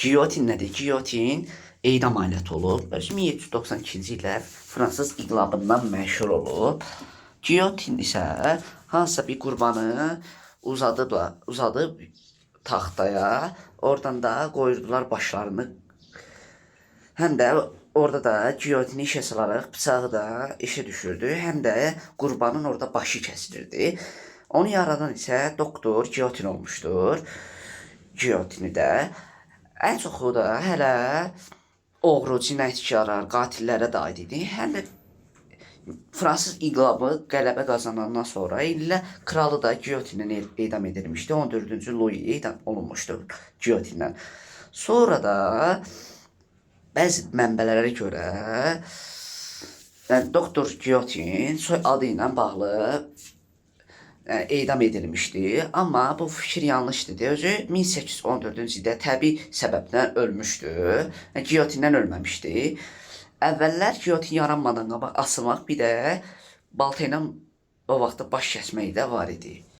Giyotin nədir? Giyotin edam aləti olub. 1792-ci ildə Fransız inqilabından məşhur olub. Giyotin isə hansısa bir qurbanı uzadıb taxtaya, oradan da qoyurdular başlarını. Həm də orada da giyotini işə salaraq bıçağı da işə düşürdü. Həm də qurbanın orada başı kəsilirdi. Onu yaradan isə doktor giyotin olmuşdur. Giyotini də ən çoxu da hələ oğru, cinayətkarlar, qatillərə də aid idi. Həm də Fransız inqilabı qələbə qazanandan sonra illə kralı da giyotindən edam edilmişdi. 14-cü Louis edam olunmuşdu giyotindən. Sonra da bəzi mənbələrə görə doktor Giyotin soy adı ilə bağlı edam edilmişdi. Amma bu fikir yanlışdır. Özü 1814-cü ildə təbii səbəbdən ölmüşdü. Giyotindən ölməmişdi. Əvvəllər giyotin yaranmadan qabaq asılmaq, bir də balta ilə o vaxtda baş kəsmək də var idi.